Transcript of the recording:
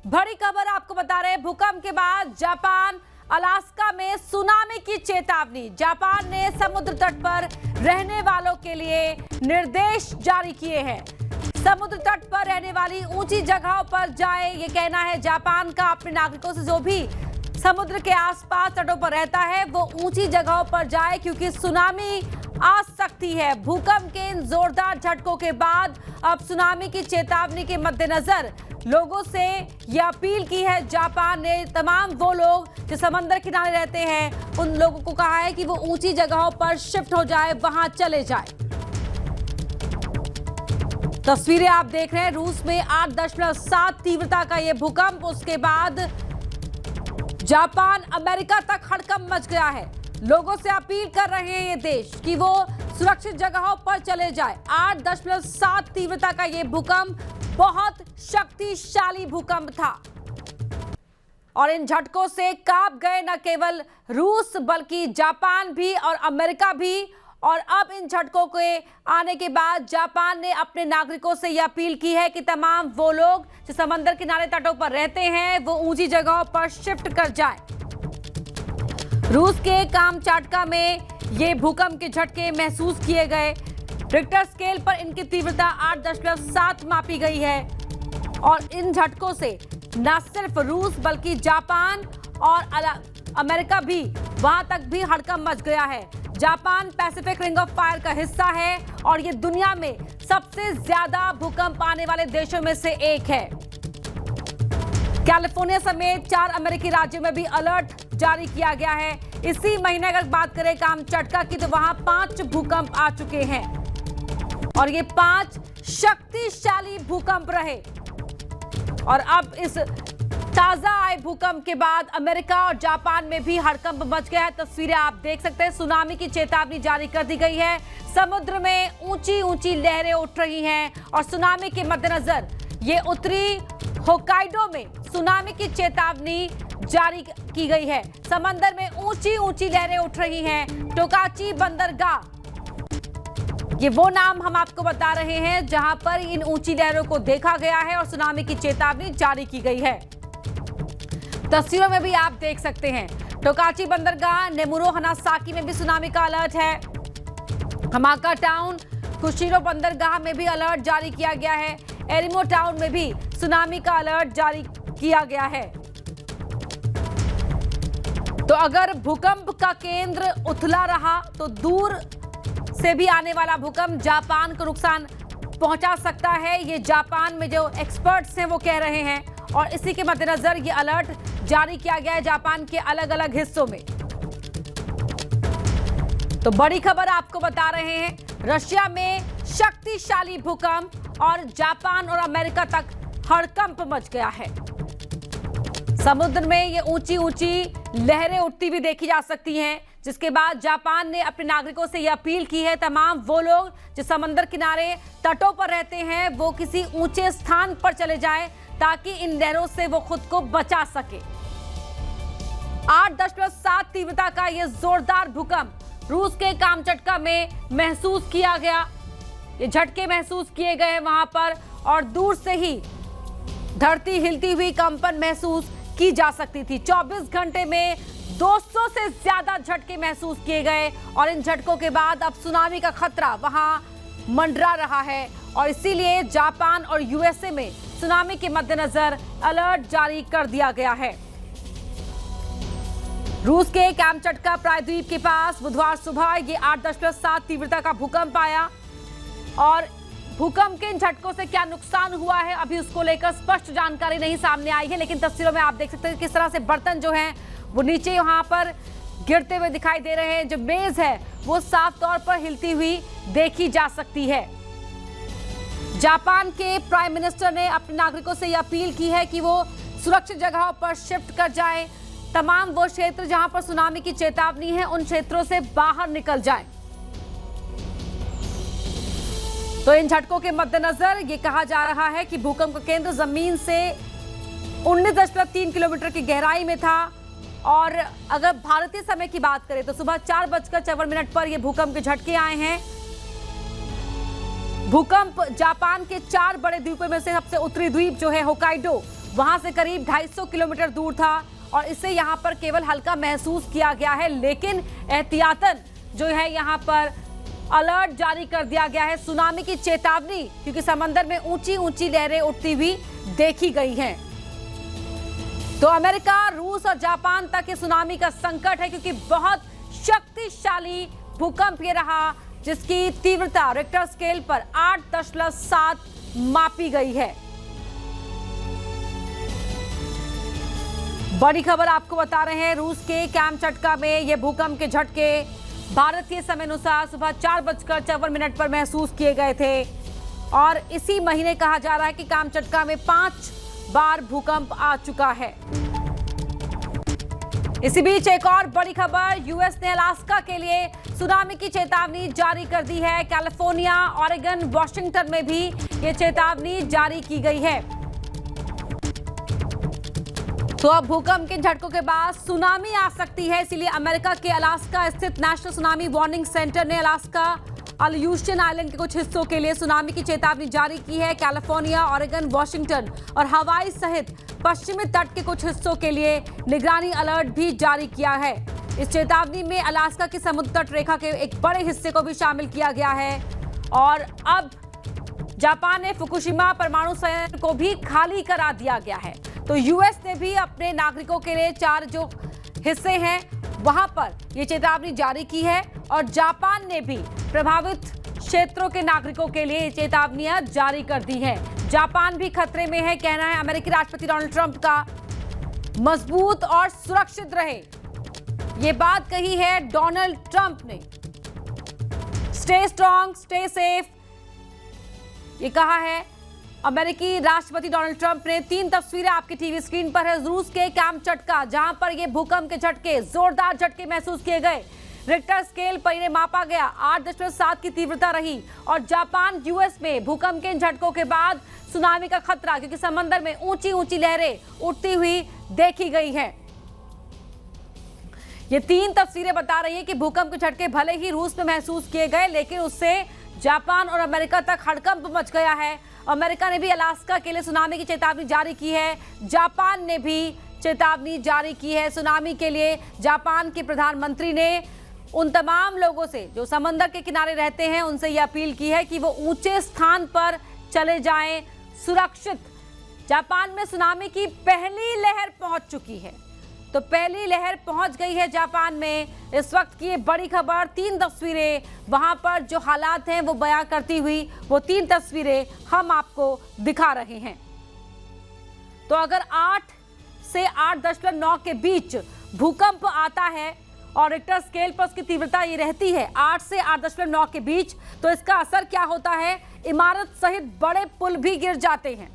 बड़ी खबर आपको बता रहे हैं, भूकंप के बाद जापान अलास्का में सुनामी की चेतावनी। जापान ने समुद्र तट पर रहने वालों के लिए निर्देश जारी किए हैं। समुद्र तट पर रहने वाली ऊंची जगहों पर जाए, ये कहना है जापान का अपने नागरिकों से। जो भी समुद्र के आसपास तटों पर रहता है वो ऊंची जगहों पर जाए, क्योंकि सुनामी आ सकती है। भूकंप के इन जोरदार झटकों के बाद अब सुनामी की चेतावनी के मद्देनजर लोगों से यह अपील की है जापान ने। तमाम वो लोग जो समंदर किनारे रहते हैं उन लोगों को कहा है कि वो ऊंची जगहों पर शिफ्ट हो जाए, वहां चले जाए। तस्वीरें आप देख रहे हैं, रूस में 8.7 तीव्रता का यह भूकंप। उसके बाद जापान अमेरिका तक हड़कंप मच गया है। लोगों से अपील कर रहे हैं ये देश कि वो सुरक्षित जगहों पर चले जाए। 8.7 तीव्रता का यह भूकंप बहुत शक्तिशाली भूकंप था और इन झटकों से कांप गए न केवल रूस बल्कि जापान भी और अमेरिका भी। और अब इन झटकों के आने के बाद जापान ने अपने नागरिकों से यह अपील की है कि तमाम वो लोग जो समंदर किनारे तटों पर रहते हैं वो ऊंची जगहों पर शिफ्ट कर जाएं। रूस के कामचाटका में ये भूकंप के झटके महसूस किए गए। रिक्टर स्केल पर इनकी तीव्रता 8.7 मापी गई है और इन झटकों से न सिर्फ रूस बल्कि जापान और अमेरिका भी, वहां तक भी हड़कंप मच गया है। Japan Pacific ring of fire का हिस्सा है और ये दुनिया में सबसे ज्यादा भूकंप आने वाले देशों में से एक है। कैलिफोर्निया समेत 4 अमेरिकी राज्यों में भी अलर्ट जारी किया गया है। इसी महीने अगर बात करें कामचटका की तो वहां 5 भूकंप आ चुके हैं और ये 5 शक्तिशाली भूकंप रहे। और अब इस ताजा आए भूकंप के बाद अमेरिका और जापान में भी हड़कंप मच गया है। तस्वीरें आप देख सकते हैं, सुनामी की चेतावनी जारी कर दी गई है। समुद्र में ऊंची ऊंची लहरें उठ रही हैं और सुनामी के मद्देनजर ये उत्तरी होकाइडो में सुनामी की चेतावनी जारी की गई है। समंदर में ऊंची ऊंची लहरें उठ रही हैं। टोकाची बंदरगाह, ये वो नाम हम आपको बता रहे हैं जहां पर इन ऊंची लहरों को देखा गया है और सुनामी की चेतावनी जारी की गई है। तस्वीरों में भी आप देख सकते हैं, टोकाची बंदरगाह, नेमुरो हनासाकी में भी सुनामी का अलर्ट है। हमाका टाउन, कुशिरो बंदरगाह में भी अलर्ट जारी किया गया है। एरिमो टाउन में भी सुनामी का अलर्ट जारी किया गया है। तो अगर भूकंप का केंद्र उथला रहा तो दूर से भी आने वाला भूकंप जापान को नुकसान पहुंचा सकता है। ये जापान में जो एक्सपर्ट्स हैं वो कह रहे हैं और इसी के मद्देनजर ये अलर्ट जारी किया गया है जापान के अलग अलग हिस्सों में। तो बड़ी खबर आपको बता रहे हैं, रशिया में शक्तिशाली भूकंप और जापान और अमेरिका तक हड़कंप मच गया है। समुद्र में ये ऊंची ऊंची लहरें उठती हुई देखी जा सकती हैं, जिसके बाद जापान ने अपने नागरिकों से यह अपील की है तमाम वो लोग जो समंदर किनारे तटों पर रहते हैं वो किसी ऊंचे स्थान पर चले जाएं ताकि इन लहरों से वो खुद को बचा सके। 8.7 तीव्रता का यह जोरदार भूकंप रूस के कामचटका में महसूस किया गया। ये झटके महसूस किए गए वहां पर और दूर से ही धरती हिलती हुई कंपन महसूस की जा सकती थी। 24 घंटे में 200 से ज्यादा झटके महसूस किए गए और इन झटकों के बाद अब सुनामी का खतरा वहां मंडरा रहा है और इसीलिए जापान और यूएसए में सुनामी के मद्देनजर अलर्ट जारी कर दिया गया है। रूस के कामचटका प्रायद्वीप के पास बुधवार सुबह ये 8.7 तीव्रता का भूकंप आया और भूकंप के इन झटकों से क्या नुकसान हुआ है अभी उसको लेकर स्पष्ट जानकारी नहीं सामने आई है, लेकिन तस्वीरों में आप देख सकते हैं किस तरह से बर्तन जो हैं वो नीचे यहाँ पर गिरते हुए दिखाई दे रहे हैं। जो मेज है वो साफ तौर पर हिलती हुई देखी जा सकती है। जापान के प्राइम मिनिस्टर ने अपने नागरिकों से यह अपील की है कि वो सुरक्षित जगहों पर शिफ्ट कर जाएं। तमाम वो क्षेत्र जहां पर सुनामी की चेतावनी है उन क्षेत्रों से बाहर निकल जाएं। तो इन झटकों के मद्देनजर ये कहा जा रहा है कि भूकंप का केंद्र जमीन से 19.3 किलोमीटर की गहराई में था और अगर भारतीय समय की बात करें तो सुबह 4:54 पर यह भूकंप के झटके आए हैं। भूकंप जापान के 4 बड़े द्वीपों में से सबसे उत्तरी द्वीप जो है होकाइडो वहां से करीब 250 किलोमीटर दूर था और इसे यहां पर केवल हल्का महसूस किया गया है, लेकिन एहतियातन जो है यहां पर अलर्ट जारी कर दिया गया है, सुनामी की चेतावनी, क्योंकि समंदर में ऊंची ऊंची लहरें उठती हुई देखी गई हैं। तो अमेरिका, रूस और जापान तक ये सुनामी का संकट है, क्योंकि बहुत शक्तिशाली भूकंप ये रहा, जिसकी तीव्रता रिक्टर स्केल पर 8.7 मापी गई है। बड़ी खबर आपको बता रहे हैं, रूस के कामचटका में ये भूकंप के झटके भारतीय समय अनुसार सुबह 4:54 पर महसूस किए गए थे और इसी महीने कहा जा रहा है कि कामचटका में 5 बार भूकंप आ चुका है। इसी बीच एक और बड़ी खबर, यूएस ने अलास्का के लिए सुनामी की चेतावनी जारी कर दी है। कैलिफोर्निया, ऑरेगन, वॉशिंगटन में भी ये चेतावनी जारी की गई है। तो अब भूकंप के झटकों के बाद सुनामी आ सकती है, इसीलिए अमेरिका के अलास्का स्थित नेशनल सुनामी वार्निंग सेंटर ने अलास्का, अल्यूशन आइलैंड के कुछ हिस्सों के लिए सुनामी की चेतावनी जारी की है। कैलिफोर्निया, ऑरेगन, वॉशिंगटन और हवाई सहित पश्चिमी तट के कुछ हिस्सों के लिए निगरानी अलर्ट भी जारी किया है। इस चेतावनी में अलास्का की समुद्र तट रेखा के एक बड़े हिस्से को भी शामिल किया गया है और अब जापान ने फुकुशिमा परमाणु संयंत्र को भी खाली करा दिया गया है। तो यूएस ने भी अपने नागरिकों के लिए 4 जो हिस्से हैं वहां पर ये चेतावनी जारी की है और जापान ने भी प्रभावित क्षेत्रों के नागरिकों के लिए चेतावनियां जारी कर दी हैं। जापान भी खतरे में है, कहना है अमेरिकी राष्ट्रपति डोनाल्ड ट्रंप का। मजबूत और सुरक्षित रहे, ये बात कही है डोनाल्ड ट्रंप ने। स्टे स्ट्रांग, स्टे सेफ, ये कहा है अमेरिकी राष्ट्रपति डोनाल्ड ट्रंप ने। 3 तस्वीरें आपकी टीवी स्क्रीन पर है। रूस के कामचटका, जहां पर ये भूकंप के झटके, जोरदार झटके महसूस किए गए, रिक्टर स्केल पर इन्हें मापा गया, 8.7 की तीव्रता रही। और जापान, यूएस में भूकंप के झटकों के बाद सुनामी का खतरा, क्योंकि समंदर में ऊंची ऊंची लहरें उठती हुई देखी गई हैं। ये 3 तस्वीरें बता रही है कि भूकंप के झटके भले ही रूस में महसूस किए गए, लेकिन उससे जापान और अमेरिका तक हड़कंप मच गया है। अमेरिका ने भी अलास्का के लिए सुनामी की चेतावनी जारी की है, जापान ने भी चेतावनी जारी की है सुनामी के लिए। जापान के प्रधानमंत्री ने उन तमाम लोगों से जो समंदर के किनारे रहते हैं उनसे यह अपील की है कि वो ऊंचे स्थान पर चले जाएं, सुरक्षित। जापान में सुनामी की पहली लहर पहुंच चुकी है, तो पहली लहर पहुंच गई है जापान में। इस वक्त की ये बड़ी खबर, 3 तस्वीरें वहां पर जो हालात हैं वो बयां करती हुई वो 3 तस्वीरें हम आपको दिखा रहे हैं। तो अगर 8 से 8.9 के बीच भूकंप आता है और रिक्टर स्केल पर उसकी तीव्रता ये रहती है 8 से 8.9 के बीच, तो इसका असर क्या होता है? इमारत सहित बड़े पुल भी गिर जाते हैं।